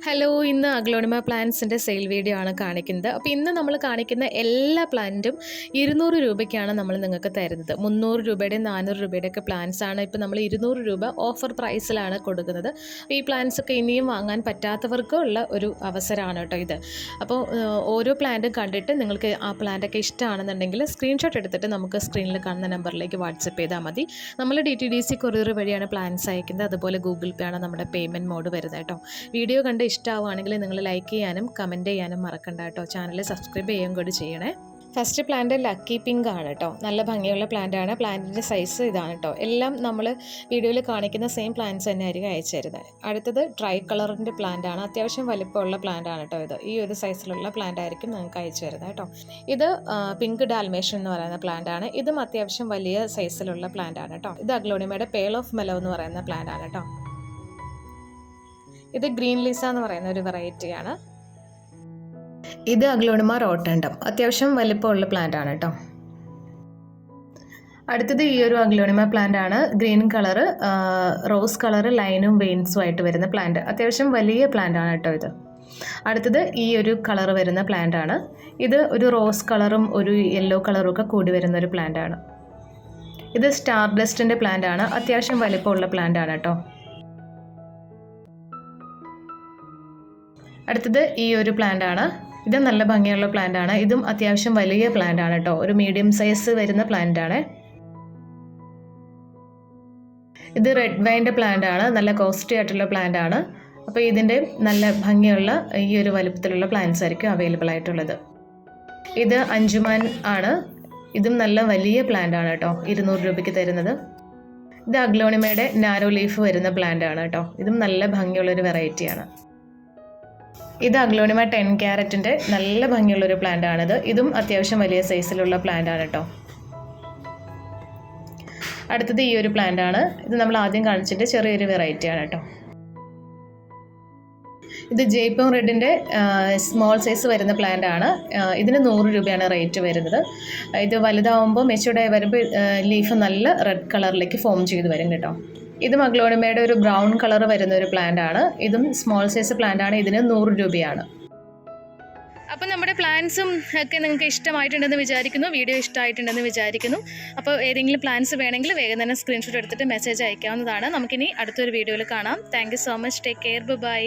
Hello, ഇന്ന് aglaonema പ്ലാന്റ്സിൻ്റെ sale video ആണ് കാണിക്കുന്നത്. അപ്പോൾ ഇന്ന് നമ്മൾ കാണിക്കുന്ന എല്ലാ പ്ലാന്റും 200 രൂപയ്ക്കാണ് നമ്മൾ നിങ്ങൾക്ക് തരുന്നത്. 300 രൂപയുടെയും 400 രൂപയുടെയൊക്കെ പ്ലാന്റ്സ് ആണ് ഇപ്പോൾ നമ്മൾ 200 രൂപ ഓഫർ പ്രൈസിലാണ് കൊടുക്കുന്നത്. ഈ പ്ലാന്റ്സ് ഒക്കെ ഇനിയും വാങ്ങാൻ പറ്റാത്തവർക്കും ഉള്ള ഒരു അവസരമാണ് കേട്ടോ ഇത്. അപ്പോൾ ഓരോ പ്ലാന്റും കണ്ടിട്ട് നിങ്ങൾക്ക് ആ പ്ലാന്റൊക്കെ ഇഷ്ടമാണെന്നുണ്ടെങ്കിൽ സ്ക്രീൻഷോട്ട് എടുത്തിട്ട് നമുക്ക് സ്ക്രീനിൽ കാണുന്ന നമ്പറിലേക്ക് വാട്സപ്പ് ചെയ്താൽ മതി. നമ്മൾ DTDC കൊറിയർ വഴിയാണ് പ്ലാന്റ്സ് അയക്കുന്നത്. അതുപോലെ ഗൂഗിൾ പേ ആണ് നമ്മുടെ പേയ്മെൻറ്റ് മോഡ് വരുന്നത് കേട്ടോ. വീഡിയോ കണ്ട് ഇഷ്ടമാവുകയാണെങ്കിൽ നിങ്ങൾ ലൈക്ക് ചെയ്യാനും കമൻറ്റ് ചെയ്യാനും മറക്കണ്ട കേട്ടോ. ചാനൽ സബ്സ്ക്രൈബ് ചെയ്യുകയും കൂടി ചെയ്യണേ. ഫസ്റ്റ് പ്ലാന്റ് ലക്കി പിങ്ക് ആണ് കേട്ടോ. നല്ല ഭംഗിയുള്ള പ്ലാന്റ് ആണ്. പ്ലാന്റിൻ്റെ സൈസ് ഇതാണ് കേട്ടോ. എല്ലാം നമ്മൾ വീഡിയോയിൽ കാണിക്കുന്ന സെയിം പ്ലാന്റ്സ് തന്നെ ആയിരിക്കും അയച്ചു തരുന്നത്. അടുത്തത് ട്രൈ കളറിൻ്റെ പ്ലാന്റ് ആണ്. അത്യാവശ്യം വലിപ്പമുള്ള പ്ലാന്റ് ആണ് കേട്ടോ. ഈ ഒരു സൈസിലുള്ള പ്ലാന്റ് ആയിരിക്കും നിങ്ങൾക്ക് അയച്ചു തരുന്നത് കേട്ടോ. ഇത് പിങ്ക് ഡാൽമേഷൻ എന്ന് പറയുന്ന പ്ലാന്റ് ആണ്. ഇതും അത്യാവശ്യം വലിയ സൈസിലുള്ള പ്ലാന്റ് ആണ് കേട്ടോ. ഇത് അഗ്ലോണിമയുടെ പേൾ ഓഫ് മെലോ എന്ന് പറയുന്ന പ്ലാന്റ് ആണ് കേട്ടോ. ഇത് ഗ്രീൻ ലീസ എന്ന് പറയുന്ന ഒരു വെറൈറ്റിയാണ്. ഇത് അഗ്ലോണിമ റോട്ടണ്ടം, അത്യാവശ്യം വലിപ്പമുള്ള പ്ലാന്റ് ആണ് കേട്ടോ. അടുത്തത് ഈ ഒരു അഗ്ലോണിമ പ്ലാന്റ് ആണ്. ഗ്രീൻ കളറ്, റോസ് കളറ്, ലൈനും വെയിൻസും ആയിട്ട് വരുന്ന പ്ലാന്റ്. അത്യാവശ്യം വലിയ പ്ലാന്റ് ആണ് കേട്ടോ ഇത്. അടുത്തത് ഈ ഒരു കളർ വരുന്ന പ്ലാന്റ് ആണ്. ഇത് ഒരു റോസ് കളറും ഒരു യെല്ലോ കളറും ഒക്കെ കൂടി വരുന്ന ഒരു പ്ലാന്റ് ആണ്. ഇത് സ്റ്റാർ ഡസ്റ്റിൻ്റെ പ്ലാന്റ് ആണ്. അത്യാവശ്യം വലിപ്പമുള്ള പ്ലാന്റ് ആണ് കേട്ടോ. അടുത്തത് ഈ ഒരു പ്ലാന്റ് ആണ്. ഇത് നല്ല ഭംഗിയുള്ള പ്ലാന്റ് ആണ്. ഇതും അത്യാവശ്യം വലിയ പ്ലാന്റ് ആണ് കേട്ടോ. ഒരു മീഡിയം സൈസ് വരുന്ന പ്ലാന്റ് ആണ്. ഇത് റെഡ് വൈൻ്റെ പ്ലാന്റ് ആണ്. നല്ല കോസ്റ്റ്ലി ആയിട്ടുള്ള പ്ലാന്റ് ആണ്. അപ്പോൾ ഇതിൻ്റെ നല്ല ഭംഗിയുള്ള ഈ ഒരു വലുപ്പത്തിലുള്ള പ്ലാന്റ്സ് ആയിരിക്കും അവൈലബിൾ ആയിട്ടുള്ളത്. ഇത് അഞ്ചുമാൻ ആണ്. ഇതും നല്ല വലിയ പ്ലാന്റ് ആണ് കേട്ടോ. 200 രൂപയ്ക്ക് തരുന്നത്. ഇത് അഗ്ലോണിമയുടെ നാരോ ലീഫ് വരുന്ന പ്ലാന്റ് ആണ് കേട്ടോ. ഇതും നല്ല ഭംഗിയുള്ളൊരു വെറൈറ്റിയാണ്. ഇത് അഗ്ലോണിമ 10 ക്യാരറ്റിൻ്റെ നല്ല ഭംഗിയുള്ളൊരു പ്ലാന്റ് ആണിത്. ഇതും അത്യാവശ്യം വലിയ സൈസിലുള്ള പ്ലാന്റ് ആണ് കേട്ടോ. അടുത്തത് ഈ ഒരു പ്ലാന്റ് ആണ്. ഇത് നമ്മൾ ആദ്യം കാണിച്ചിട്ട് ചെറിയൊരു വെറൈറ്റി ആണ് കേട്ടോ. ഇത് ജയ്പോങ് റെഡിൻ്റെ സ്മോൾ സൈസ് വരുന്ന പ്ലാന്റ് ആണ്. ഇതിന് 100 രൂപയാണ് റേറ്റ് വരുന്നത്. ഇത് വലുതാവുമ്പോൾ മെച്ചൂർഡായി വരുമ്പോൾ ലീഫ് നല്ല റെഡ് കളറിലേക്ക് ഫോം ചെയ്ത് വരും കേട്ടോ. ഇതും അഗ്ലോണിമയുടെ ഒരു ബ്രൗൺ കളർ വരുന്ന ഒരു പ്ലാന്റ് ആണ്. ഇതും സ്മോൾ സൈസ് പ്ലാന്റ് ആണ്. ഇതിന് 100 രൂപയാണ്. അപ്പോൾ നമ്മുടെ പ്ലാൻസും ഒക്കെ നിങ്ങൾക്ക് ഇഷ്ടമായിട്ടുണ്ടെന്ന് വിചാരിക്കുന്നു. വീഡിയോ ഇഷ്ടമായിട്ടുണ്ടെന്ന് വിചാരിക്കുന്നു. അപ്പോൾ ഏതെങ്കിലും പ്ലാൻസ് വേണമെങ്കിൽ വേഗം തന്നെ സ്ക്രീൻഷോട്ട് എടുത്തിട്ട് മെസ്സേജ് അയക്കാവുന്നതാണ്. നമുക്കിനി അടുത്തൊരു വീഡിയോയിൽ കാണാം. Thank you so much. Take care. By.